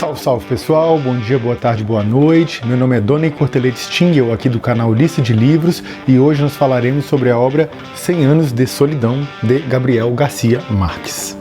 Salve, salve pessoal, bom dia, boa tarde, boa noite. Meu nome é Doni Cortelete Stingel, aqui do canal Lista de Livros, e hoje nós falaremos sobre a obra 100 Anos de Solidão, de Gabriel Garcia Marques.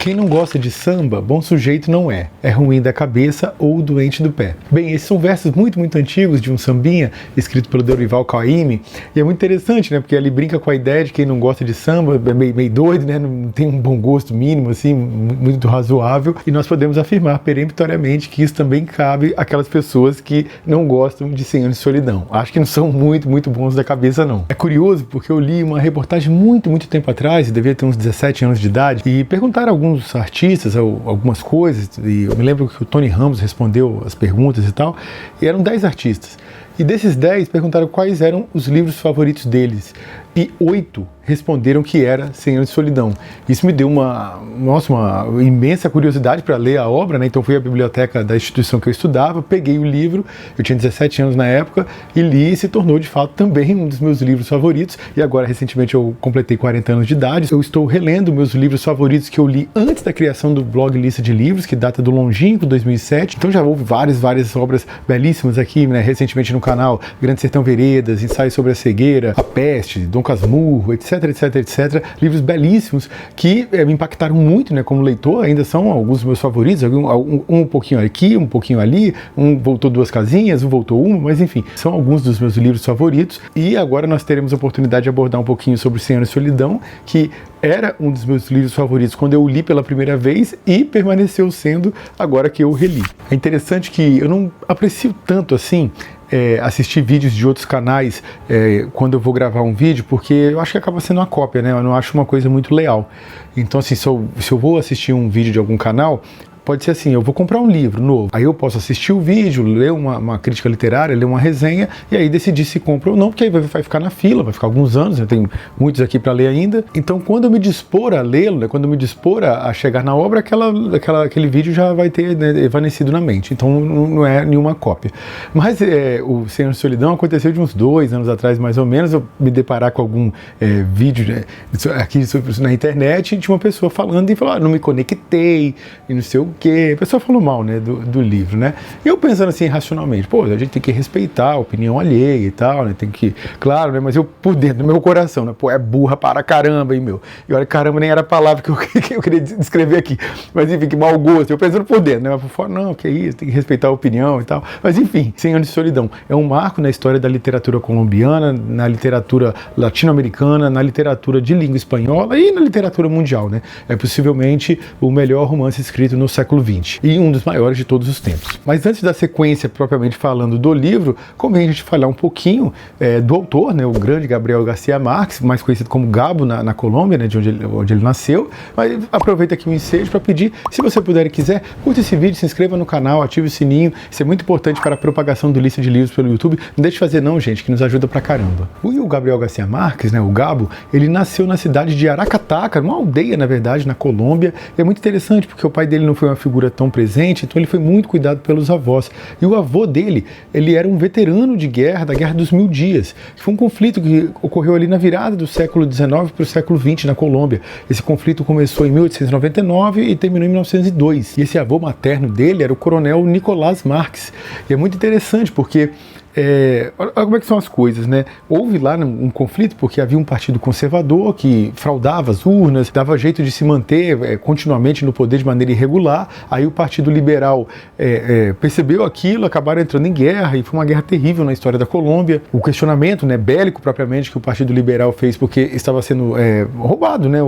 Quem não gosta de samba, bom sujeito não é. É ruim da cabeça ou doente do pé. Bem, esses são versos muito antigos de um sambinha, escrito pelo Dorival Caymmi, e é muito interessante, né? Porque ele brinca com a ideia de quem não gosta de samba, é meio doido, né? Não tem um bom gosto mínimo, assim, muito razoável, e nós podemos afirmar peremptoriamente que isso também cabe àquelas pessoas que não gostam de 100 Anos de Solidão. Acho que não são muito bons da cabeça, não. É curioso, porque eu li uma reportagem muito tempo atrás, devia ter uns 17 anos de idade, e perguntaram a alguns artistas, algumas coisas, e eu me lembro que o Tony Ramos respondeu as perguntas e tal, e eram 10 artistas. E desses 10 perguntaram quais eram os livros favoritos deles. E 8 responderam que era 100 Anos de Solidão. Isso me deu uma imensa curiosidade para ler a obra, né? Então fui à biblioteca da instituição que eu estudava, peguei o livro, eu tinha 17 anos na época, e li, e se tornou de fato também um dos meus livros favoritos. E agora, recentemente, eu completei 40 anos de idade, eu estou relendo meus livros favoritos que eu li antes da criação do blog Lista de Livros, que data do longínquo 2007. Então já houve várias obras belíssimas aqui, né? Recentemente no canal, Grande Sertão Veredas, Ensaios sobre a Cegueira, A Peste, Dom Casmurro, etc. Livros belíssimos que me impactaram muito, né, como leitor. Ainda são alguns dos meus favoritos, um pouquinho aqui, um pouquinho ali, um voltou 2 casinhas, um voltou uma, mas enfim, são alguns dos meus livros favoritos. E agora nós teremos a oportunidade de abordar um pouquinho sobre 100 Anos de Solidão, que era um dos meus livros favoritos quando eu li pela primeira vez e permaneceu sendo agora que eu reli. É interessante que eu não aprecio tanto assim assistir vídeos de outros canais quando eu vou gravar um vídeo, porque eu acho que acaba sendo uma cópia, né? Eu não acho uma coisa muito leal. Então, assim, se eu vou assistir um vídeo de algum canal, pode ser assim, eu vou comprar um livro novo, aí eu posso assistir o vídeo, ler uma crítica literária, ler uma resenha, e aí decidir se compra ou não, porque aí vai ficar na fila, vai ficar alguns anos, eu tenho muitos aqui para ler ainda. Então, quando eu me dispor a lê-lo, né, quando eu me dispor a chegar na obra, aquele vídeo já vai ter, né, evanecido na mente. Então, não é nenhuma cópia. Mas o 100 Anos de Solidão aconteceu de uns 2 anos atrás, mais ou menos, eu me deparar com algum vídeo, né, aqui na internet, e tinha uma pessoa falando e falou, não me conectei, e não sei o que, a pessoa falou mal, né, do livro, né, e eu pensando assim, racionalmente, pô, a gente tem que respeitar a opinião alheia e tal, né, tem que, claro, né, mas eu, por dentro do meu coração, né, pô, é burra para caramba, hein, meu, e olha, caramba, nem era a palavra que eu queria descrever aqui, mas enfim, que mau gosto, eu pensando por dentro, né, mas por fora, não, que isso, tem que respeitar a opinião e tal, mas enfim, 100 Anos de Solidão é um marco na história da literatura colombiana, na literatura latino-americana, na literatura de língua espanhola e na literatura mundial, né, é possivelmente o melhor romance escrito no século XX e um dos maiores de todos os tempos. Mas antes da sequência propriamente falando do livro, convém a gente falar um pouquinho do autor, né, o grande Gabriel Garcia Marques, mais conhecido como Gabo na Colômbia, né, de onde ele nasceu. Mas aproveita aqui o ensejo para pedir, se você puder e quiser, curta esse vídeo, se inscreva no canal, ative o sininho, isso é muito importante para a propagação do Lista de Livros pelo YouTube. Não deixe de fazer não, gente, que nos ajuda pra caramba. O Gabriel Garcia Marques, né, o Gabo, ele nasceu na cidade de Aracataca, uma aldeia, na verdade, na Colômbia. E é muito interessante porque o pai dele não foi uma figura tão presente, então ele foi muito cuidado pelos avós. E o avô dele, ele era um veterano de guerra, da Guerra dos 1000 Dias, que foi um conflito que ocorreu ali na virada do século XIX para o século XX na Colômbia. Esse conflito começou em 1899 e terminou em 1902. E esse avô materno dele era o coronel Nicolás Marques. E é muito interessante porque olha como é que são as coisas, né? Houve lá um conflito porque havia um partido conservador que fraudava as urnas, dava jeito de se manter continuamente no poder de maneira irregular. Aí o Partido Liberal percebeu aquilo, acabaram entrando em guerra e foi uma guerra terrível na história da Colômbia. O questionamento, né, bélico propriamente que o Partido Liberal fez porque estava sendo roubado, né?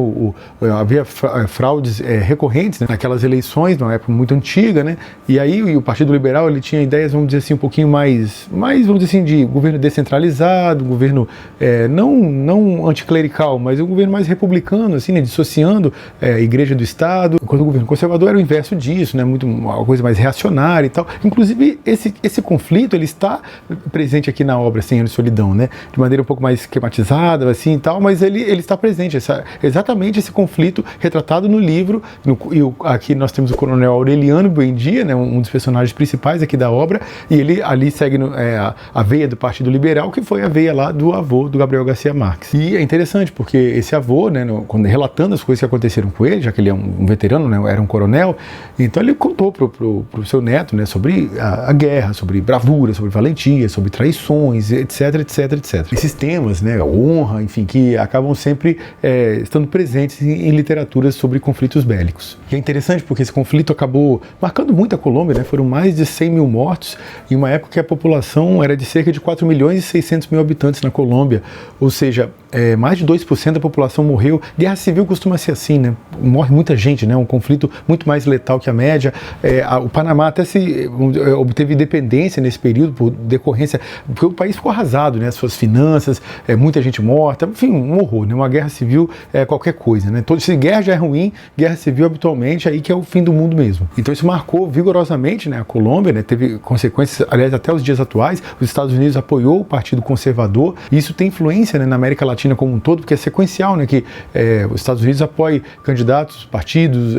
Havia fraudes recorrentes, né, naquelas eleições, numa época muito antiga, né? E aí o Partido Liberal ele tinha ideias, vamos dizer assim, um pouquinho mais, vamos dizer assim, de governo descentralizado, governo não anticlerical, mas um governo mais republicano, assim, né, dissociando a igreja do Estado, enquanto o governo conservador era o inverso disso, né, uma coisa mais reacionária e tal. Inclusive, esse conflito, ele está presente aqui na obra 100 Anos de Solidão, né, de maneira um pouco mais esquematizada, assim, e tal, mas ele está presente, exatamente esse conflito retratado no livro, aqui nós temos o coronel Aureliano Buendia, né, um dos personagens principais aqui da obra, e ele ali segue a veia do Partido Liberal, que foi a veia lá do avô do Gabriel Garcia Marques. E é interessante porque esse avô, né, relatando as coisas que aconteceram com ele, já que ele é um veterano, né, era um coronel, então ele contou pro seu neto, né, sobre a guerra, sobre bravura, sobre valentia, sobre traições, etc, etc, etc. Esses temas, né, honra, enfim, que acabam sempre estando presentes em literaturas sobre conflitos bélicos. E é interessante porque esse conflito acabou marcando muito a Colômbia, né, foram mais de 100 mil mortos, em uma época que a população era de cerca de 4 milhões e 600 mil habitantes na Colômbia, ou seja, mais de 2% da população morreu. Guerra civil costuma ser assim, né? Morre muita gente, né? Um conflito muito mais letal que a média. O Panamá até obteve independência nesse período por decorrência, porque o país ficou arrasado, né? Suas finanças, muita gente morta, enfim, um horror, né? Uma guerra civil é qualquer coisa, né? Se guerra já é ruim, guerra civil habitualmente aí que é o fim do mundo mesmo. Então isso marcou vigorosamente, né, a Colômbia, né? Teve consequências, aliás, até os dias atuais. Os Estados Unidos apoiou o Partido Conservador e isso tem influência, né, na América Latina como um todo, porque é sequencial, né, que os Estados Unidos apoiem candidatos, partidos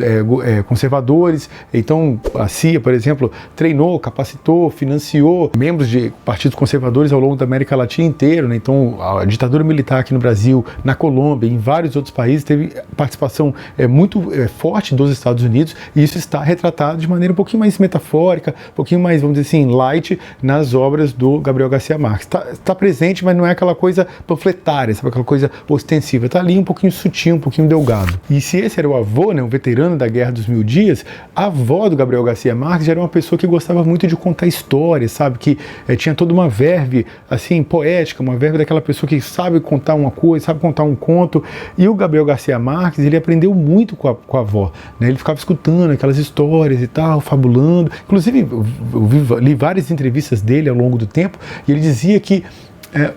conservadores. Então a CIA, por exemplo, treinou, capacitou, financiou membros de partidos conservadores ao longo da América Latina inteira, né? Então a ditadura militar aqui no Brasil, na Colômbia, em vários outros países teve participação muito forte dos Estados Unidos, e isso está retratado de maneira um pouquinho mais metafórica, um pouquinho mais, vamos dizer assim, light nas obras do Gabriel Garcia Marques. Está presente, mas não é aquela coisa panfletária, sabe, aquela coisa ostensiva. Está ali um pouquinho sutil, um pouquinho delgado. E se esse era o avô, né, um veterano da Guerra dos Mil Dias, a avó do Gabriel Garcia Marques já era uma pessoa que gostava muito de contar histórias, sabe, que tinha toda uma verve, assim, poética, uma verve daquela pessoa que sabe contar uma coisa, sabe contar um conto. E o Gabriel Garcia Marques, ele aprendeu muito com a avó, né? Ele ficava escutando aquelas histórias e tal, fabulando. Inclusive, eu li várias entrevistas dele ao longo do tempo, e ele dizia que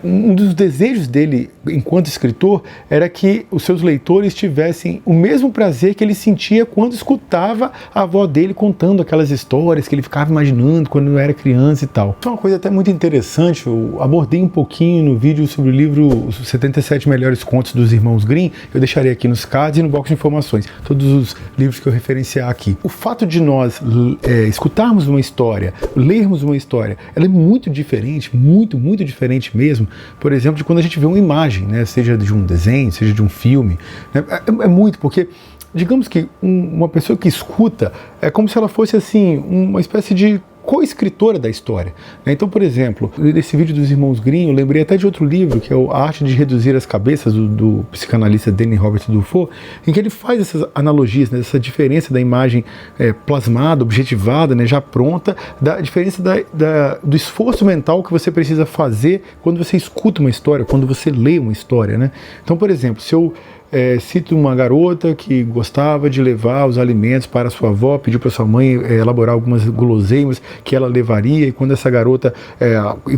um dos desejos dele, enquanto escritor, era que os seus leitores tivessem o mesmo prazer que ele sentia quando escutava a avó dele contando aquelas histórias que ele ficava imaginando quando era criança e tal. Isso é uma coisa até muito interessante. Eu abordei um pouquinho no vídeo sobre o livro Os 77 Melhores Contos dos Irmãos Grimm. Eu deixarei aqui nos cards e no box de informações todos os livros que eu referenciar aqui. O fato de nós escutarmos uma história, lermos uma história, ela é muito diferente, muito diferente mesmo, por exemplo, de quando a gente vê uma imagem, né, seja de um desenho, seja de um filme, né, é muito, porque digamos que uma pessoa que escuta é como se ela fosse assim, uma espécie de co-escritora da história, né? Então, por exemplo, nesse vídeo dos Irmãos Grimm, eu lembrei até de outro livro, que é A Arte de Reduzir as Cabeças, do psicanalista Denis Robert Dufour, em que ele faz essas analogias, né, essa diferença da imagem plasmada, objetivada, né, já pronta, da diferença do esforço mental que você precisa fazer quando você escuta uma história, quando você lê uma história, né? Então, por exemplo, se eu cito uma garota que gostava de levar os alimentos para sua avó, pediu para sua mãe elaborar algumas guloseimas que ela levaria, e quando essa garota,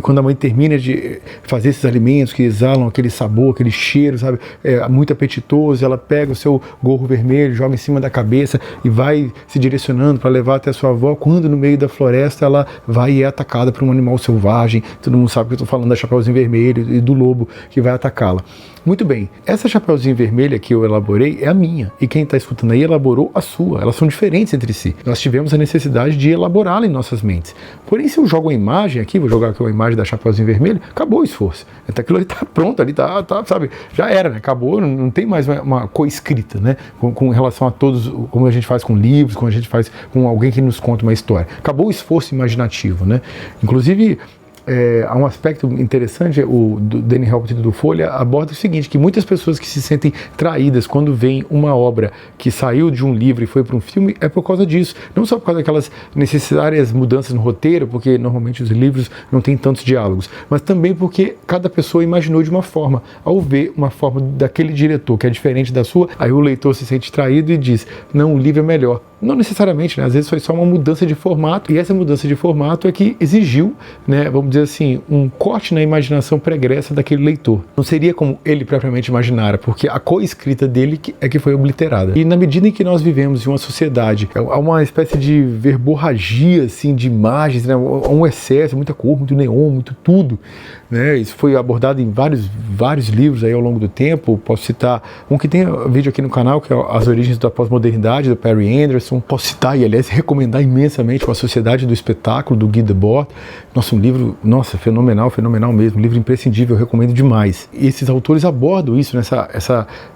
quando a mãe termina de fazer esses alimentos que exalam aquele sabor, aquele cheiro, sabe, muito apetitoso, ela pega o seu gorro vermelho, joga em cima da cabeça e vai se direcionando para levar até a sua avó, quando no meio da floresta ela vai e é atacada por um animal selvagem. Todo mundo sabe que eu estou falando da Chapeuzinho Vermelho e do lobo que vai atacá-la. Muito bem, essa Chapeuzinho Vermelha que eu elaborei é a minha, e quem está escutando aí elaborou a sua. Elas são diferentes entre si. Nós tivemos a necessidade de elaborá-la em nossas mentes. Porém, se eu jogo uma imagem aqui, vou jogar aqui uma imagem da Chapeuzinho Vermelho, acabou o esforço. Então aquilo ali está pronto, ali tá, sabe, já era, né? Acabou, não tem mais uma coescrita, né? Com relação a todos, como a gente faz com livros, como a gente faz com alguém que nos conta uma história. Acabou o esforço imaginativo, né? Inclusive, há um aspecto interessante, o Denis Robert Dufour aborda o seguinte, que muitas pessoas que se sentem traídas quando veem uma obra que saiu de um livro e foi para um filme, é por causa disso. Não só por causa daquelas necessárias mudanças no roteiro, porque normalmente os livros não têm tantos diálogos, mas também porque cada pessoa imaginou de uma forma. Ao ver uma forma daquele diretor que é diferente da sua, aí o leitor se sente traído e diz, não, o livro é melhor. Não necessariamente, né? Às vezes foi só uma mudança de formato, e essa mudança de formato é que exigiu, né, vamos dizer assim, um corte na imaginação pregressa daquele leitor. Não seria como ele propriamente imaginara, porque a coescrita dele é que foi obliterada. E na medida em que nós vivemos em uma sociedade, há uma espécie de verborragia, assim, de imagens, né, um excesso, muita cor, muito neon, muito tudo. né? Isso foi abordado em vários livros aí ao longo do tempo. Posso citar um que tem vídeo aqui no canal, que é As Origens da Pós-Modernidade, do Perry Anderson. Posso citar e, aliás, recomendar imensamente A Sociedade do Espetáculo, do Guy Debord. Nossa, um livro, fenomenal mesmo, um livro imprescindível, eu recomendo demais. E esses autores abordam isso, né?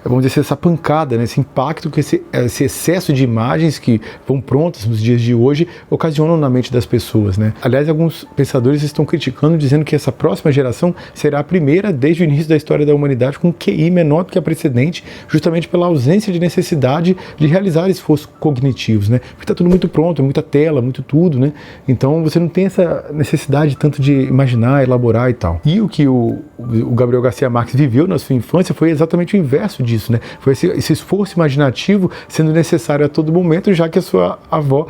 Vamos dizer, essa pancada, né? Esse impacto que esse excesso de imagens que vão prontas nos dias de hoje ocasionam na mente das pessoas, né? Aliás, alguns pensadores estão criticando, dizendo que essa próxima geração será a primeira desde o início da história da humanidade com QI menor do que a precedente, justamente pela ausência de necessidade de realizar esforços cognitivos, né? Porque está tudo muito pronto, muita tela, muito tudo, né? Então você não tem essa necessidade tanto de imaginar, elaborar e tal. E o que o Gabriel Garcia Marques viveu na sua infância foi exatamente o inverso disso, né? Foi esse esforço imaginativo sendo necessário a todo momento, já que a sua avó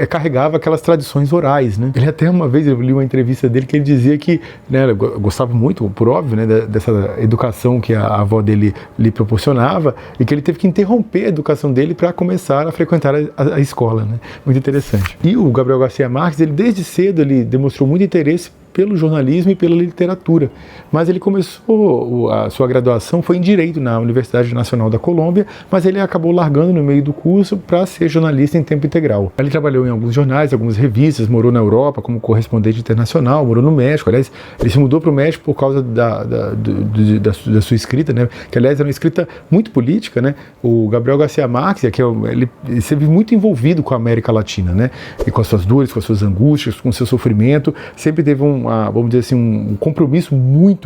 carregava aquelas tradições orais, né? Ele até uma vez, eu li uma entrevista dele que ele dizia que, né, gostava muito, por óbvio, né, dessa educação que a avó dele lhe proporcionava, e que ele teve que interromper a educação dele para começar a frequentar a escola, né? Muito interessante. E o Gabriel Garcia Marques, ele desde cedo ele demonstrou muito interesse pelo jornalismo e pela literatura, mas ele começou a sua graduação foi em Direito na Universidade Nacional da Colômbia, mas ele acabou largando no meio do curso para ser jornalista em tempo integral. Ele trabalhou em alguns jornais, algumas revistas, morou na Europa como correspondente internacional, morou no México. Aliás, ele se mudou para o México por causa da sua escrita, né? Que aliás era uma escrita muito política, né? O Gabriel Garcia Marques, ele esteve muito envolvido com a América Latina, né? E com as suas dores, com as suas angústias, com o seu sofrimento, sempre teve vamos dizer assim, um compromisso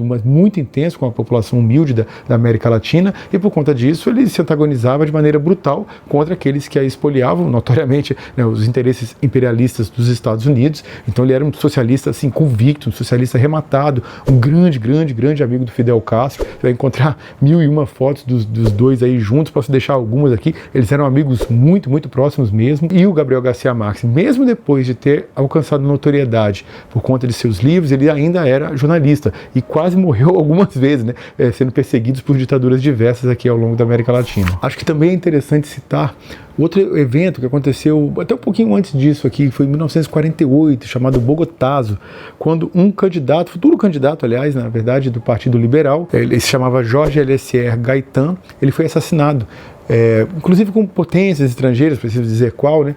mas muito intenso com a população humilde da América Latina, e por conta disso ele se antagonizava de maneira brutal contra aqueles que a expoliavam, notoriamente, né, os interesses imperialistas dos Estados Unidos. Então ele era um socialista assim, convicto, um socialista rematado, um grande amigo do Fidel Castro. Você vai encontrar 1001 fotos dos dois aí juntos, posso deixar algumas aqui. Eles eram amigos muito próximos mesmo. E o Gabriel Garcia Marques, mesmo depois de ter alcançado notoriedade por conta de seus livros, ele ainda era jornalista e quase morreu algumas vezes, né, sendo perseguidos por ditaduras diversas aqui ao longo da América Latina. Acho que também é interessante citar outro evento que aconteceu até um pouquinho antes disso aqui, foi em 1948, chamado Bogotazo, quando um candidato, futuro candidato, aliás, na verdade, do Partido Liberal, ele se chamava Jorge Eliezer Gaitan, ele foi assassinado. Inclusive com potências estrangeiras, preciso dizer qual, né,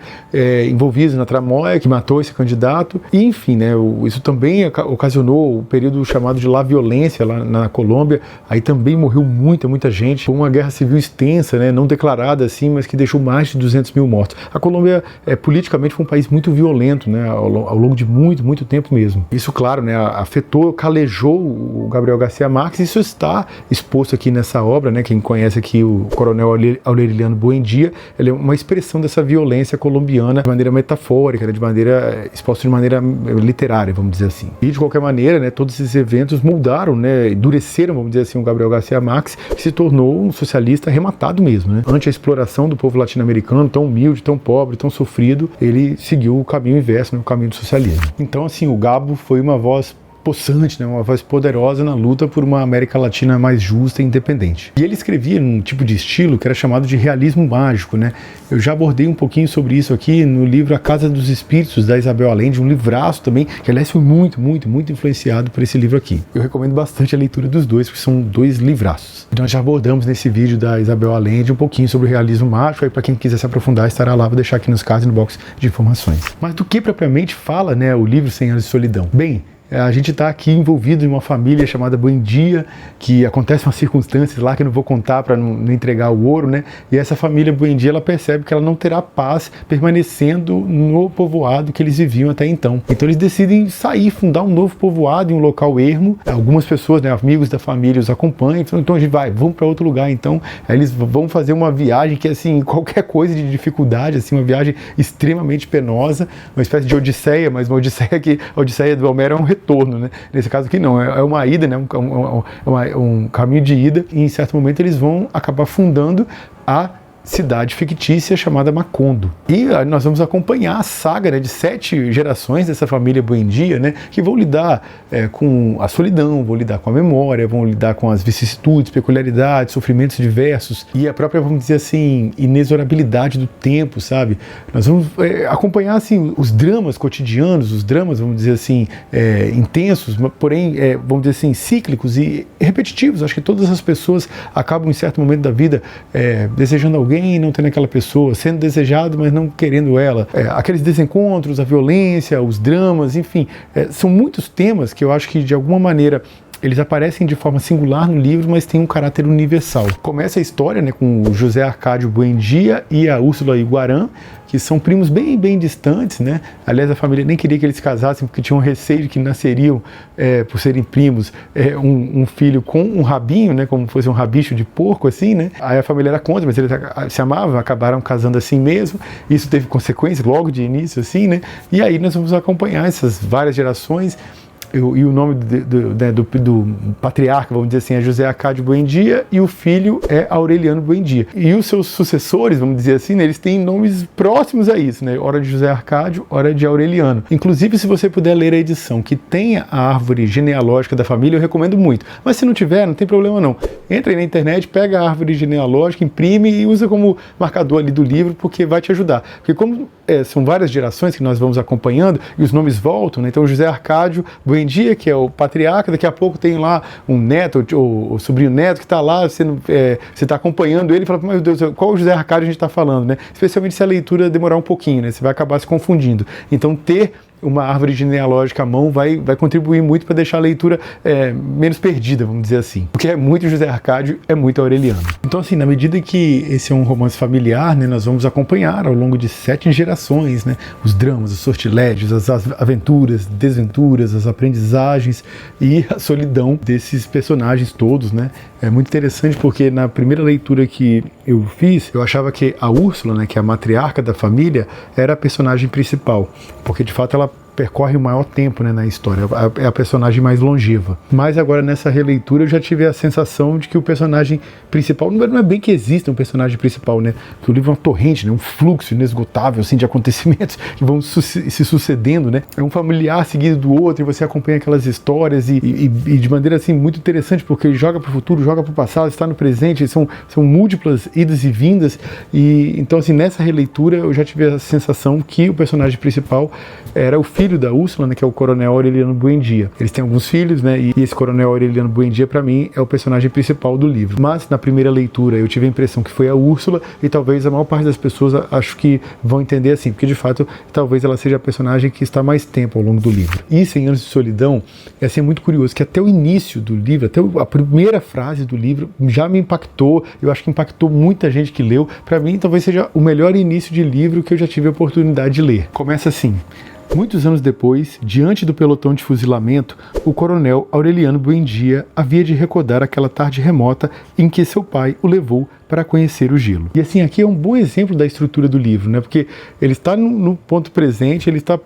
envolvidos na tramóia que matou esse candidato, e enfim, né, isso também ocasionou o período chamado de La Violência lá na Colômbia. Aí também morreu muita gente. Foi uma guerra civil extensa, né, não declarada assim, mas que deixou mais de 200 mil mortos. A Colômbia politicamente foi um país muito violento, né, ao longo de muito tempo mesmo. Isso, claro, né, afetou, calejou o Gabriel Garcia Marques. Isso está exposto aqui nessa obra, né, quem conhece aqui o Coronel Aureliano Buendia, ele é uma expressão dessa violência colombiana de maneira metafórica, né, exposta de maneira literária, vamos dizer assim. E de qualquer maneira, né, todos esses eventos moldaram, né, endureceram, vamos dizer assim, o Gabriel Garcia Marques, que se tornou um socialista rematado mesmo, né. Ante a exploração do povo latino-americano, tão humilde, tão pobre, tão sofrido, ele seguiu o caminho inverso, né, o caminho do socialismo. Então, assim, o Gabo foi uma voz possante, né, uma voz poderosa na luta por uma América Latina mais justa e independente. E ele escrevia num tipo de estilo que era chamado de realismo mágico, né? Eu já abordei um pouquinho sobre isso aqui no livro A Casa dos Espíritos, da Isabel Allende, um livraço também, que aliás foi muito influenciado por esse livro aqui. Eu recomendo bastante a leitura dos dois, porque são dois livraços. Então nós já abordamos nesse vídeo da Isabel Allende um pouquinho sobre o realismo mágico, aí para quem quiser se aprofundar estará lá, vou deixar aqui nos cards, no box de informações. Mas do que propriamente fala, né, o livro 100 Anos de Solidão? Bem, a gente está aqui envolvido em uma família chamada Buendia, que acontecem umas circunstâncias lá que eu não vou contar para não entregar o ouro, né? E essa família Buendia, ela percebe que ela não terá paz permanecendo no povoado que eles viviam até então. Então eles decidem sair, fundar um novo povoado em um local ermo. Algumas pessoas, né, amigos da família, os acompanham. Então a gente vamos para outro lugar. Então aí eles vão fazer uma viagem que, assim, qualquer coisa de dificuldade, assim, uma viagem extremamente penosa, uma espécie de odisseia, mas uma odisseia que a odisseia do Homero é um retorno, né? Nesse caso aqui não, é uma ida, né? Um caminho de ida, e em certo momento eles vão acabar fundando a cidade fictícia chamada Macondo. E nós vamos acompanhar a saga, né, de 7 gerações dessa família Buendia, né, que vão lidar com a solidão, vão lidar com a memória, vão lidar com as vicissitudes, peculiaridades, sofrimentos diversos e a própria, vamos dizer assim, inexorabilidade do tempo, sabe? Nós vamos acompanhar assim, os dramas cotidianos, os dramas, vamos dizer assim, intensos, porém, vamos dizer assim, cíclicos e repetitivos. Acho que todas as pessoas acabam em certo momento da vida desejando alguém e não tendo aquela pessoa, sendo desejado, mas não querendo ela. Aqueles desencontros, a violência, os dramas, enfim, são muitos temas que eu acho que de alguma maneira eles aparecem de forma singular no livro, mas têm um caráter universal. Começa a história, né, com o José Arcádio Buendia e a Úrsula Iguarã, que são primos bem distantes, né? Aliás, a família nem queria que eles casassem, porque tinham receio de que nasceriam, por serem primos, um filho com um rabinho, né? Como fosse um rabicho de porco, assim, né? Aí a família era contra, mas eles se amavam, acabaram casando assim mesmo. Isso teve consequências logo de início, assim, né? E aí nós vamos acompanhar essas várias gerações. E o nome do patriarca, vamos dizer assim, é José Arcádio Buendia e o filho é Aureliano Buendia. E os seus sucessores, vamos dizer assim, né, eles têm nomes próximos a isso, né? Ora de José Arcádio, ora de Aureliano. Inclusive, se você puder ler a edição que tenha a árvore genealógica da família, eu recomendo muito. Mas se não tiver, não tem problema não. Entra aí na internet, pega a árvore genealógica, imprime e usa como marcador ali do livro, porque vai te ajudar. Porque como são várias gerações que nós vamos acompanhando e os nomes voltam, né? Então José Arcádio Buendia, que é o patriarca, daqui a pouco tem lá um neto, ou sobrinho neto que está lá, você está acompanhando ele e fala, meu Deus, qual o José Arcádio a gente está falando, né? Especialmente se a leitura demorar um pouquinho, né? Você vai acabar se confundindo. Então ter uma árvore genealógica à mão vai contribuir muito para deixar a leitura menos perdida, vamos dizer assim. Porque é muito José Arcádio, é muito Aureliano. Então, assim, na medida que esse é um romance familiar, né, nós vamos acompanhar ao longo de 7 gerações, né, os dramas, os sortilégios, as aventuras, desventuras, as aprendizagens e a solidão desses personagens todos, né. É muito interessante porque na primeira leitura que eu fiz, eu achava que a Úrsula, né, que é a matriarca da família, era a personagem principal, porque de fato ela percorre o maior tempo, né, na história, é a personagem mais longeva. Mas agora nessa releitura eu já tive a sensação de que o personagem principal, não é bem que exista um personagem principal, né, que o livro é uma torrente, né, um fluxo inesgotável assim, de acontecimentos que vão se sucedendo, né, é um familiar seguido do outro e você acompanha aquelas histórias e de maneira assim muito interessante, porque ele joga para o futuro, joga para o passado, está no presente, são múltiplas idas e vindas, e então assim, nessa releitura eu já tive a sensação que o personagem principal era o filho da Úrsula, né, que é o Coronel Aureliano Buendia. Eles têm alguns filhos, né, e esse Coronel Aureliano Buendia, para mim, é o personagem principal do livro. Mas, na primeira leitura, eu tive a impressão que foi a Úrsula, e talvez a maior parte das pessoas acho que vão entender assim, porque, de fato, talvez ela seja a personagem que está mais tempo ao longo do livro. E 100 Anos de Solidão é, assim, muito curioso, que até o início do livro, até a primeira frase do livro, já me impactou, eu acho que impactou muita gente que leu. Para mim, talvez seja o melhor início de livro que eu já tive a oportunidade de ler. Começa assim: muitos anos depois, diante do pelotão de fuzilamento, o coronel Aureliano Buendia havia de recordar aquela tarde remota em que seu pai o levou para conhecer o gelo. E assim, aqui é um bom exemplo da estrutura do livro, né? Porque ele está no ponto presente, ele está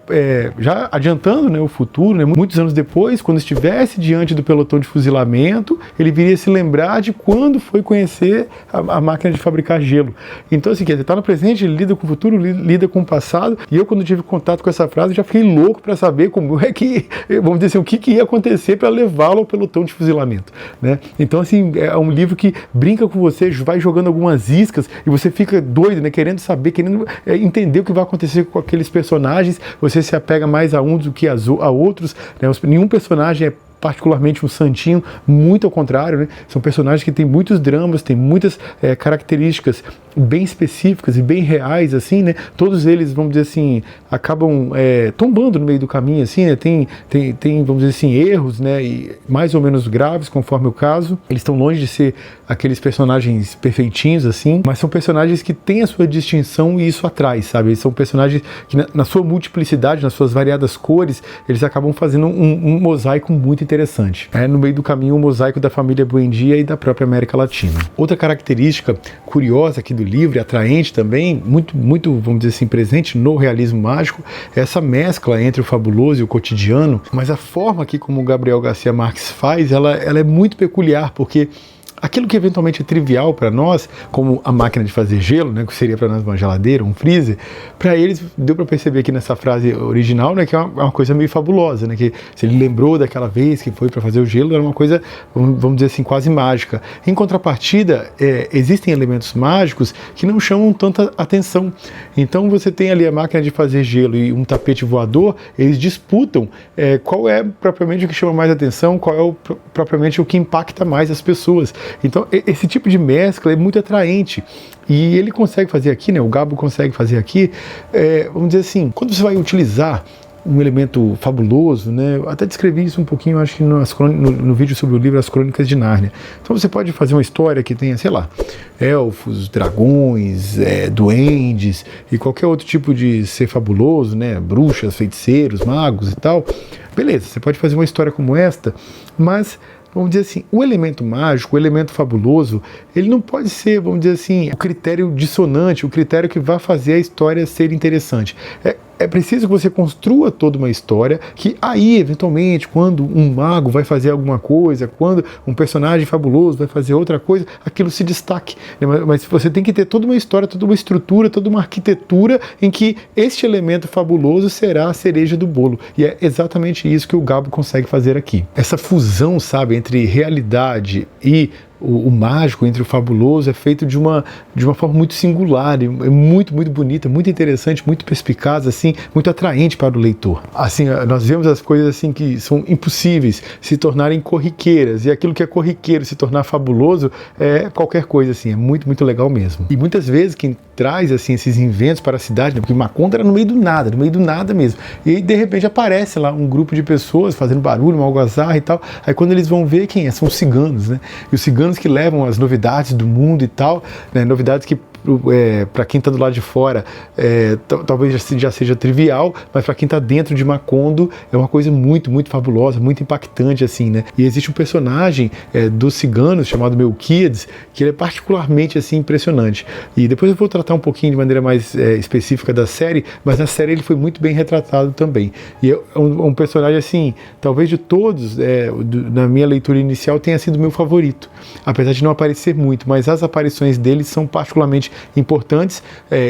já adiantando, né, o futuro, né? Muitos anos depois, quando estivesse diante do pelotão de fuzilamento, ele viria se lembrar de quando foi conhecer a máquina de fabricar gelo. Então, assim, quer dizer, está no presente, ele lida com o futuro, lida com o passado, e eu, quando tive contato com essa frase, já fiquei louco para saber como é que, vamos dizer assim, o que ia acontecer para levá-lo ao pelotão de fuzilamento, né? Então, assim, é um livro que brinca com você, vai jogando algumas iscas e você fica doido, né? Querendo saber, querendo entender o que vai acontecer com aqueles personagens. Você se apega mais a um do que a outros, né? Nenhum personagem é particularmente um santinho, muito ao contrário, né? São personagens que têm muitos dramas, têm muitas características bem específicas e bem reais, assim, né? Todos eles, vamos dizer assim, acabam tombando no meio do caminho, assim, né? Tem, vamos dizer assim, erros, né? E mais ou menos graves, conforme o caso. Eles estão longe de ser aqueles personagens perfeitinhos, assim, mas são personagens que têm a sua distinção e isso atrai, sabe? Eles são personagens que, na sua multiplicidade, nas suas variadas cores, eles acabam fazendo um mosaico muito interessante. No meio do caminho, um mosaico da família Buendia e da própria América Latina. Outra característica curiosa aqui do livro, e atraente também, muito, vamos dizer assim, presente no realismo mágico, é essa mescla entre o fabuloso e o cotidiano, mas a forma aqui como o Gabriel Garcia Marques faz, ela é muito peculiar, porque aquilo que eventualmente é trivial para nós, como a máquina de fazer gelo, né, que seria para nós uma geladeira, um freezer, para eles deu para perceber aqui nessa frase original, né, que é uma coisa meio fabulosa, né, que se ele lembrou daquela vez que foi para fazer o gelo, era uma coisa, vamos dizer assim, quase mágica. Em contrapartida, existem elementos mágicos que não chamam tanta atenção. Então você tem ali a máquina de fazer gelo e um tapete voador, eles disputam qual é propriamente o que chama mais atenção, qual é propriamente o que impacta mais as pessoas. Então esse tipo de mescla é muito atraente. E ele consegue fazer aqui, né, o Gabo consegue fazer aqui, vamos dizer assim, quando você vai utilizar um elemento fabuloso, né? Eu até descrevi isso um pouquinho, acho que no vídeo sobre o livro As Crônicas de Nárnia. Então você pode fazer uma história que tenha, sei lá, elfos, dragões, duendes e qualquer outro tipo de ser fabuloso, né? Bruxas, feiticeiros, magos e tal. Beleza, você pode fazer uma história como esta, mas vamos dizer assim, o elemento mágico, o elemento fabuloso, ele não pode ser, vamos dizer assim, o critério dissonante, o critério que vai fazer a história ser interessante. É preciso que você construa toda uma história que aí, eventualmente, quando um mago vai fazer alguma coisa, quando um personagem fabuloso vai fazer outra coisa, aquilo se destaque. Mas você tem que ter toda uma história, toda uma estrutura, toda uma arquitetura em que este elemento fabuloso será a cereja do bolo. E é exatamente isso que o Gabo consegue fazer aqui. Essa fusão, sabe, entre realidade e o mágico, entre o fabuloso, é feito de uma forma muito singular, é muito, muito bonita, muito interessante, muito perspicaz, assim, muito atraente para o leitor. Assim, nós vemos as coisas assim que são impossíveis se tornarem corriqueiras, e aquilo que é corriqueiro se tornar fabuloso é qualquer coisa, assim, é muito, muito legal mesmo. E muitas vezes quem traz, assim, esses inventos para a cidade, né, porque Macondo era no meio do nada mesmo, e de repente aparece lá um grupo de pessoas fazendo barulho, uma algazarra e tal, aí quando eles vão ver quem é, são os ciganos, né, e os ciganos que levam as novidades do mundo e tal, né, novidades que para quem está do lado de fora talvez já seja trivial, mas para quem está dentro de Macondo é uma coisa muito, muito fabulosa, muito impactante, assim, né? E existe um personagem dos ciganos chamado Melquíades, que ele é particularmente assim impressionante. E depois eu vou tratar um pouquinho de maneira mais específica da série, mas na série ele foi muito bem retratado também. E é um personagem assim, talvez de todos, na minha leitura inicial tenha sido meu favorito, apesar de não aparecer muito, mas as aparições dele são particularmente importantes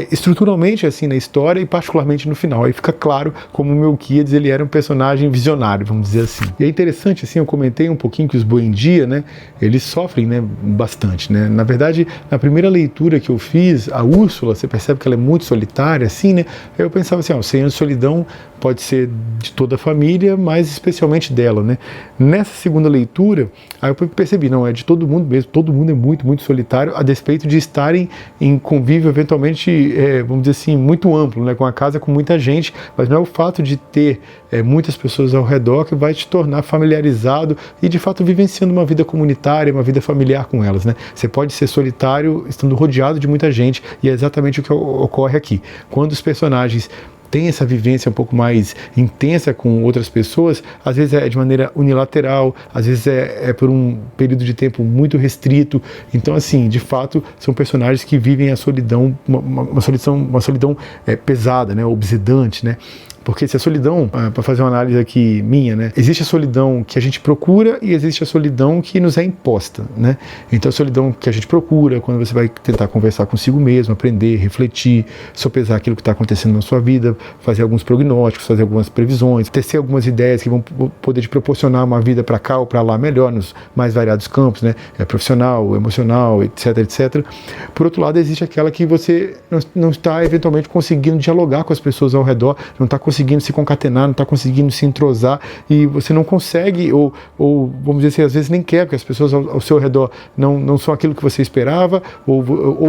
estruturalmente assim na história e particularmente no final. Aí fica claro como o Melquíades ele era um personagem visionário, vamos dizer assim. E é interessante, assim, eu comentei um pouquinho que os Buendia, né, eles sofrem, né, bastante, né. Na verdade, na primeira leitura que eu fiz, a Úrsula, você percebe que ela é muito solitária, assim, né. Eu pensava assim, o 100 anos de solidão pode ser de toda a família, mas especialmente dela, né. Nessa segunda leitura, aí eu percebi, não, é de todo mundo mesmo, todo mundo é muito, muito solitário, a despeito de estarem em convívio eventualmente, vamos dizer assim, muito amplo, né, com a casa com muita gente, mas não é o fato de ter muitas pessoas ao redor que vai te tornar familiarizado e de fato vivenciando uma vida comunitária, uma vida familiar com elas, né. Você pode ser solitário estando rodeado de muita gente, e é exatamente o que ocorre aqui. Quando os personagens tem essa vivência um pouco mais intensa com outras pessoas, às vezes é de maneira unilateral, às vezes é por um período de tempo muito restrito. Então, assim, de fato, são personagens que vivem a solidão, uma solidão pesada, né, obsedante, né? Porque se a solidão, para fazer uma análise aqui minha, né, existe a solidão que a gente procura e existe a solidão que nos é imposta, né? Então a solidão que a gente procura, quando você vai tentar conversar consigo mesmo, aprender, refletir, sopesar aquilo que está acontecendo na sua vida, fazer alguns prognósticos, fazer algumas previsões, tecer algumas ideias que vão poder te proporcionar uma vida para cá ou para lá melhor, nos mais variados campos, né? Profissional, emocional, etc, etc. Por outro lado, existe aquela que você não está eventualmente conseguindo dialogar com as pessoas ao redor, não está conseguindo se concatenar, não está conseguindo se entrosar, e você não consegue, ou vamos dizer assim, às vezes nem quer, porque as pessoas ao seu redor não são aquilo que você esperava, ou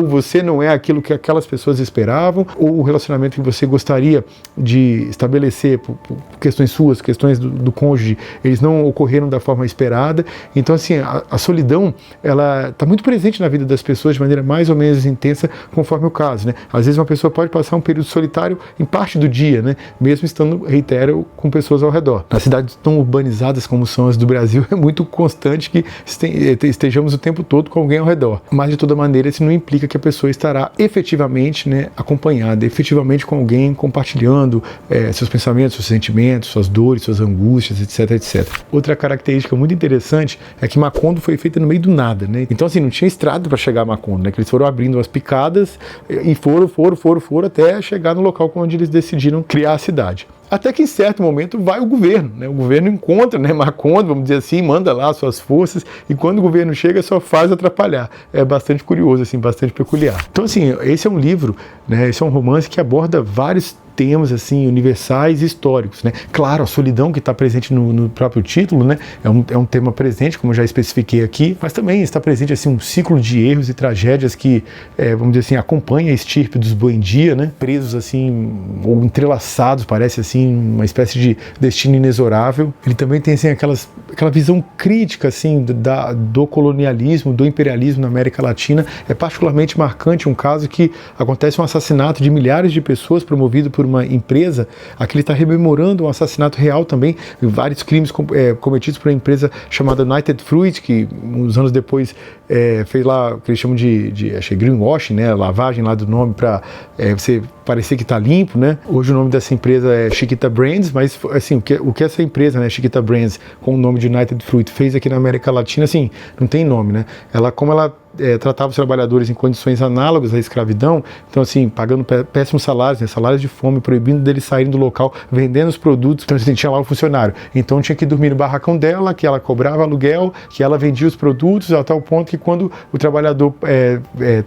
você não é aquilo que aquelas pessoas esperavam, ou o relacionamento que você gostaria de estabelecer por questões suas, questões do cônjuge, eles não ocorreram da forma esperada. Então, assim, a solidão, ela está muito presente na vida das pessoas de maneira mais ou menos intensa, conforme o caso, né? Às vezes uma pessoa pode passar um período solitário em parte do dia, né? Mesmo estando, reitero, com pessoas ao redor. Nas cidades tão urbanizadas como são as do Brasil, é muito constante que estejamos o tempo todo com alguém ao redor. Mas, de toda maneira, isso não implica que a pessoa estará efetivamente, né, acompanhada, efetivamente com alguém compartilhando compartilhando seus pensamentos, seus sentimentos, suas dores, suas angústias, etc, etc. Outra característica muito interessante é que Macondo foi feita no meio do nada, né? Então, assim, não tinha estrada para chegar a Macondo, né? Que eles foram abrindo as picadas e foram até chegar no local onde eles decidiram criar a cidade. Até que em certo momento vai o governo, né? O governo encontra, né, Macondo, vamos dizer assim, manda lá suas forças, e quando o governo chega só faz atrapalhar. É bastante curioso, assim, bastante peculiar. Então, assim, esse é um livro, né, esse é um romance que aborda vários temas assim universais e históricos, né? Claro, a solidão que está presente no próprio título, né? É um tema presente, como eu já especifiquei aqui, mas também está presente assim um ciclo de erros e tragédias que, vamos dizer assim, acompanha a estirpe dos Buendia, né? Presos assim ou entrelaçados, parece assim uma espécie de destino inexorável. Ele também tem assim aquela visão crítica assim do colonialismo, do imperialismo na América Latina. É particularmente marcante um caso que acontece um assassinato de milhares de pessoas promovido por uma empresa. Aqui ele está rememorando um assassinato real também, vários crimes cometidos por uma empresa chamada United Fruit, que uns anos depois fez lá o que eles chamam de greenwashing, né, lavagem lá do nome para você parecer que está limpo, né? Hoje o nome dessa empresa é Chiquita Brands, mas assim, o que essa empresa, né, Chiquita Brands, com o nome de United Fruit, fez aqui na América Latina, assim, não tem nome, né? Como ela tratava os trabalhadores em condições análogas à escravidão, então assim, pagando péssimos salários, né, salários de fome, proibindo deles saírem do local, vendendo os produtos, então assim, tinha lá o funcionário, então tinha que dormir no barracão dela, que ela cobrava aluguel, que ela vendia os produtos, a tal ponto que quando o trabalhador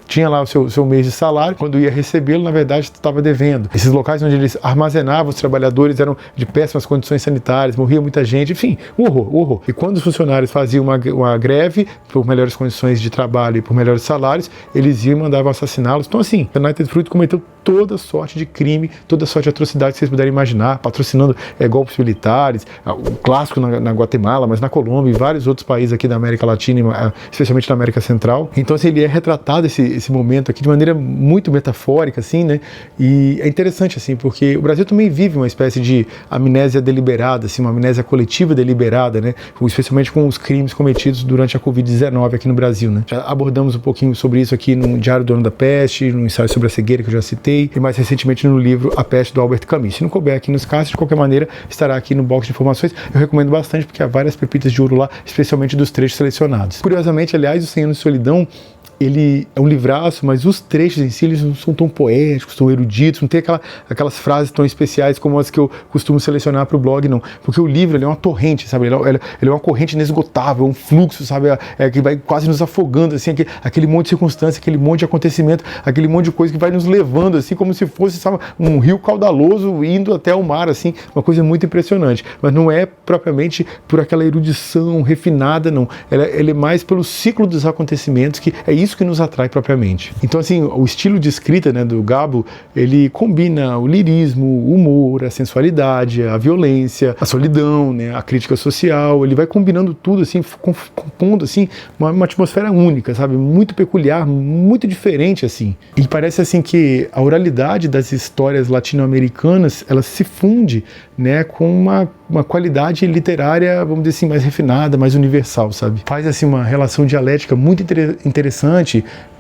tinha lá o seu mês de salário, quando ia recebê-lo, na verdade estava devendo. Esses locais onde eles armazenavam os trabalhadores eram de péssimas condições sanitárias, morria muita gente, enfim, um horror. E quando os funcionários faziam uma greve por melhores condições de trabalho e por melhores salários, eles iam e mandavam assassiná-los. Então assim, a United Fruit cometeu toda sorte de crime, toda sorte de atrocidade que vocês puderem imaginar, patrocinando golpes militares, o clássico na Guatemala, mas na Colômbia e vários outros países aqui da América Latina, especialmente na América Central. Então assim, ele é retratado esse momento aqui de maneira muito metafórica, assim, né? E é interessante, assim, porque o Brasil também vive uma espécie de amnésia deliberada, assim, uma amnésia coletiva deliberada, né? Especialmente com os crimes cometidos durante a Covid-19 aqui no Brasil, né? Já abordamos um pouquinho sobre isso aqui no Diário do Ano da Peste, no ensaio sobre a cegueira que eu já citei, e mais recentemente no livro A Peste, do Albert Camus. Se não couber aqui nos casos, de qualquer maneira, estará aqui no box de informações. Eu recomendo bastante porque há várias pepitas de ouro lá, especialmente dos trechos selecionados. Curiosamente, aliás, o 100 Anos de Solidão, ele é um livraço, mas os trechos em si eles não são tão poéticos, tão eruditos, não tem aquelas frases tão especiais como as que eu costumo selecionar para o blog, não. Porque o livro ele é uma torrente, sabe? Ele é uma corrente inesgotável, um fluxo, sabe? Que vai quase nos afogando, assim, aquele monte de circunstância, aquele monte de acontecimento, aquele monte de coisa que vai nos levando, assim, como se fosse, sabe, um rio caudaloso indo até o mar, assim, uma coisa muito impressionante. Mas não é propriamente por aquela erudição refinada, não. Ela é mais pelo ciclo dos acontecimentos, que é isso que nos atrai propriamente. Então, assim, o estilo de escrita, né, do Gabo, ele combina o lirismo, o humor, a sensualidade, a violência, a solidão, né, a crítica social. Ele vai combinando tudo, assim, compondo, assim, uma atmosfera única, sabe? Muito peculiar, muito diferente, assim. E parece, assim, que a oralidade das histórias latino-americanas, ela se funde, né, com uma qualidade literária, vamos dizer assim, mais refinada, mais universal, sabe? Faz, assim, uma relação dialética muito interessante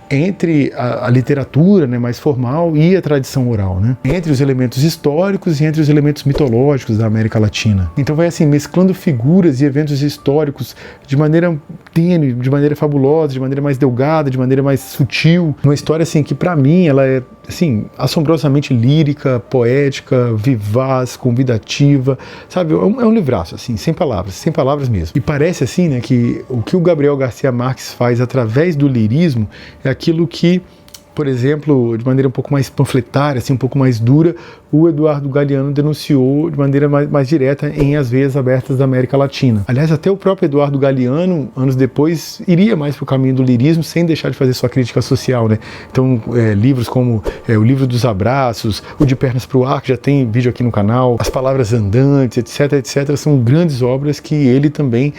entre a literatura, né, mais formal e a tradição oral, né? Entre os elementos históricos e entre os elementos mitológicos da América Latina. Então vai assim, mesclando figuras e eventos históricos de maneira tênue, de maneira fabulosa, de maneira mais delgada, de maneira mais sutil. Uma história assim que para mim ela é assim, assombrosamente lírica, poética, vivaz, convidativa, sabe? É um livraço, assim, sem palavras mesmo. E parece assim, né, que o que o Gabriel Garcia Marques faz através do lirismo é aquilo que, por exemplo, de maneira um pouco mais panfletária, assim, um pouco mais dura, o Eduardo Galeano denunciou de maneira mais direta em As Veias Abertas da América Latina. Aliás, até o próprio Eduardo Galeano, anos depois, iria mais para o caminho do lirismo, sem deixar de fazer sua crítica social, né? Então, livros como o Livro dos Abraços, o De Pernas para o Ar, que já tem vídeo aqui no canal, As Palavras Andantes, etc., são grandes obras que ele também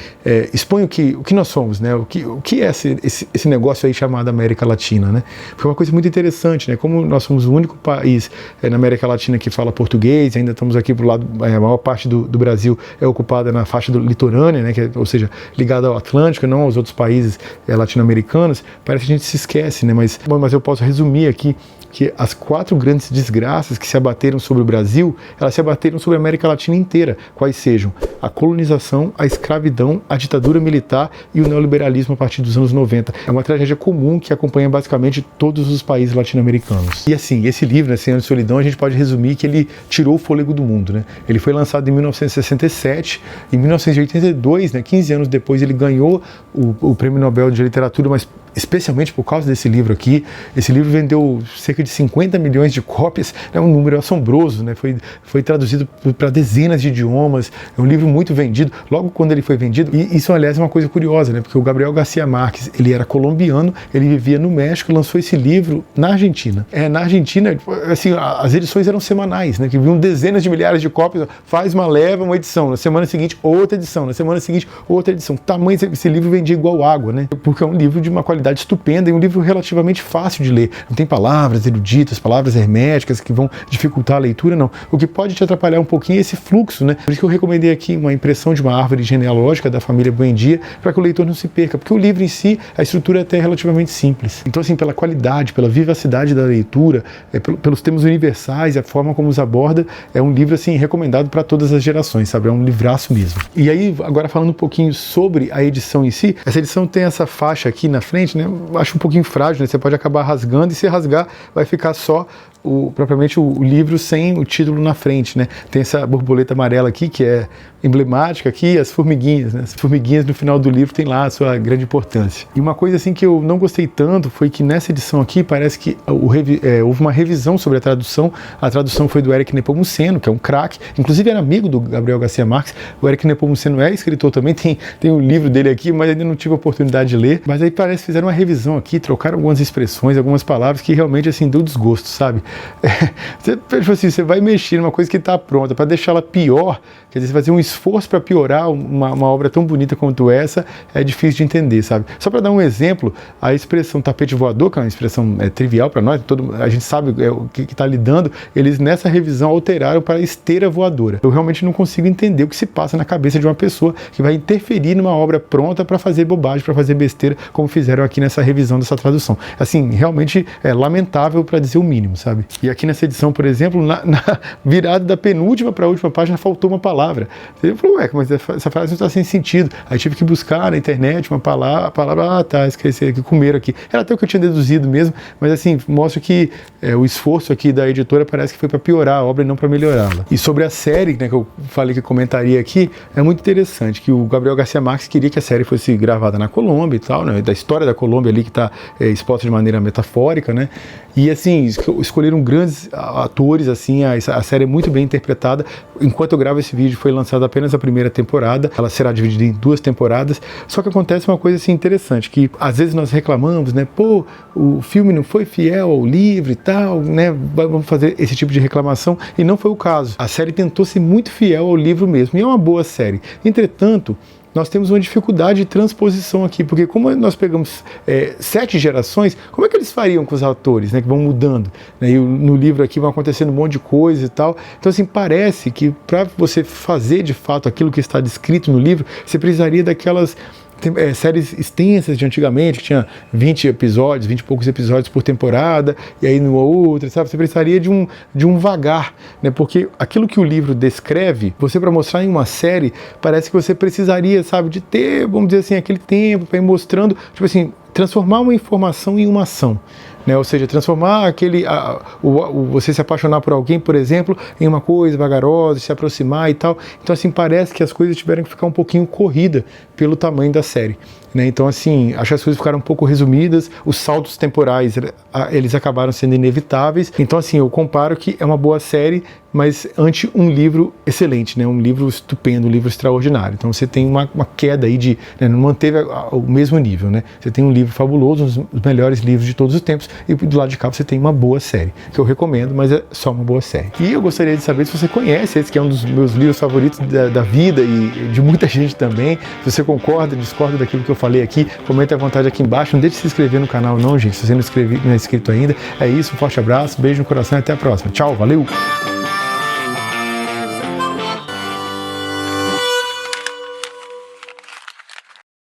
expõe o que nós somos, né? O que é esse negócio aí chamado América Latina, né? Foi uma coisa muito interessante, né? Como nós somos o único país na América Latina que fala português, ainda estamos aqui pro lado, a maior parte do Brasil é ocupada na faixa litorânea, né? Ou seja, ligada ao Atlântico, não aos outros países latino-americanos. Parece que a gente se esquece, né? Mas eu posso resumir aqui que as 4 grandes desgraças que se abateram sobre o Brasil, elas se abateram sobre a América Latina inteira, quais sejam a colonização, a escravidão, a ditadura militar e o neoliberalismo a partir dos anos 90. É uma tragédia comum que acompanha basicamente todos os países latino-americanos. E assim, esse livro, 100 Anos de Solidão, a gente pode resumir que ele tirou o fôlego do mundo, né? Ele foi lançado em 1967, em 1982, né, 15 anos depois, ele ganhou o Prêmio Nobel de Literatura, mas especialmente por causa desse livro aqui. Esse livro vendeu cerca de 50 milhões de cópias, é um número assombroso, né? Foi traduzido para dezenas de idiomas, é um livro muito vendido. Logo quando ele foi vendido, e isso aliás é uma coisa curiosa, né? Porque o Gabriel Garcia Marques, ele era colombiano, ele vivia no México, lançou esse livro na Argentina. Na Argentina, assim, as edições eram semanais, né? Que vinham dezenas de milhares de cópias, faz uma leva, uma edição, na semana seguinte outra edição, na semana seguinte outra edição. O tamanho desse livro vendia igual água, né? Porque é um livro de uma qualidade estupenda e um livro relativamente fácil de ler. Não tem palavras eruditas, palavras herméticas que vão dificultar a leitura, não. O que pode te atrapalhar um pouquinho é esse fluxo, né? Por isso que eu recomendei aqui uma impressão de uma árvore genealógica da família Buendia, para que o leitor não se perca, porque o livro em si, a estrutura é até relativamente simples. Então, assim, pela qualidade, pela vivacidade da leitura, pelos temas universais e a forma como os aborda, é um livro, assim, recomendado para todas as gerações, sabe? É um livraço mesmo. E aí, agora falando um pouquinho sobre a edição em si, essa edição tem essa faixa aqui na frente, né? Acho um pouquinho frágil, né? Você pode acabar rasgando e se rasgar vai ficar só propriamente o livro sem o título na frente, né? Tem essa borboleta amarela aqui que é emblemática aqui, as formiguinhas, né? As formiguinhas no final do livro tem lá a sua grande importância. E uma coisa assim que eu não gostei tanto foi que nessa edição aqui parece que houve uma revisão sobre a tradução. A tradução foi do Éric Nepomuceno, que é um craque, inclusive era amigo do Gabriel Garcia Marques. O Éric Nepomuceno é escritor também, tem o livro dele aqui, mas ainda não tive a oportunidade de ler. Mas aí parece que fizeram uma revisão aqui, trocaram algumas expressões, algumas palavras que realmente assim deu desgosto, sabe? Você vai mexer numa coisa que está pronta para deixá-la pior, quer dizer, você fazer um esforço para piorar uma obra tão bonita quanto essa, é difícil de entender, sabe? Só para dar um exemplo, a expressão tapete voador, que é uma expressão trivial para nós, a gente sabe o que está lidando, eles nessa revisão alteraram para esteira voadora. Eu realmente não consigo entender o que se passa na cabeça de uma pessoa que vai interferir numa obra pronta para fazer bobagem, para fazer besteira, como fizeram aqui nessa revisão dessa tradução. Assim, realmente é lamentável para dizer o mínimo, sabe? E aqui nessa edição, por exemplo, na virada da penúltima para a última página, faltou uma palavra. Você falou, mas essa frase não está sem sentido. Aí tive que buscar na internet uma palavra, esqueci aqui, comer aqui. Era até o que eu tinha deduzido mesmo, mas assim, mostra que o esforço aqui da editora parece que foi para piorar a obra e não para melhorá-la. E sobre a série, né, que eu falei que comentaria aqui, é muito interessante que o Gabriel Garcia Marques queria que a série fosse gravada na Colômbia e tal, né, da história da Colômbia ali que está exposta de maneira metafórica, né, e assim, escolheram grandes atores, assim, a série é muito bem interpretada. Enquanto eu gravo esse vídeo, foi lançada apenas a primeira temporada, ela será dividida em 2 temporadas, só que acontece uma coisa assim interessante, que às vezes nós reclamamos, né, o filme não foi fiel ao livro e tal, né, vamos fazer esse tipo de reclamação, e não foi o caso. A série tentou ser muito fiel ao livro mesmo, e é uma boa série. Entretanto, nós temos uma dificuldade de transposição aqui, porque como nós pegamos 7 gerações, como é que eles fariam com os atores, né, que vão mudando? Né, e no livro aqui vão acontecendo um monte de coisa e tal. Então, assim, parece que para você fazer de fato aquilo que está descrito no livro, você precisaria daquelas séries extensas de antigamente, que tinha 20 episódios, 20 e poucos episódios por temporada, e aí numa outra, sabe? Você precisaria de um vagar, né? Porque aquilo que o livro descreve, você para mostrar em uma série, parece que você precisaria, sabe, de ter, vamos dizer assim, aquele tempo para ir mostrando, tipo assim, transformar uma informação em uma ação. Né? Ou seja, transformar você se apaixonar por alguém, por exemplo, em uma coisa vagarosa, se aproximar e tal. Então, assim, parece que as coisas tiveram que ficar um pouquinho corrida pelo tamanho da série. Né? Então, assim, acho que as coisas ficaram um pouco resumidas, os saltos temporais, eles acabaram sendo inevitáveis. Então, assim, eu comparo que é uma boa série, mas ante um livro excelente, né? Um livro estupendo, um livro extraordinário. Então você tem uma queda aí né? Não manteve o mesmo nível, né? Você tem um livro fabuloso, um dos melhores livros de todos os tempos, e do lado de cá você tem uma boa série, que eu recomendo, mas é só uma boa série. E eu gostaria de saber se você conhece esse, que é um dos meus livros favoritos da vida e de muita gente também. Se você concorda, discorda daquilo que eu falei aqui, comente à vontade aqui embaixo. Não deixe de se inscrever no canal não, gente, se você não é inscrito ainda. É isso, um forte abraço, beijo no coração e até a próxima. Tchau, valeu!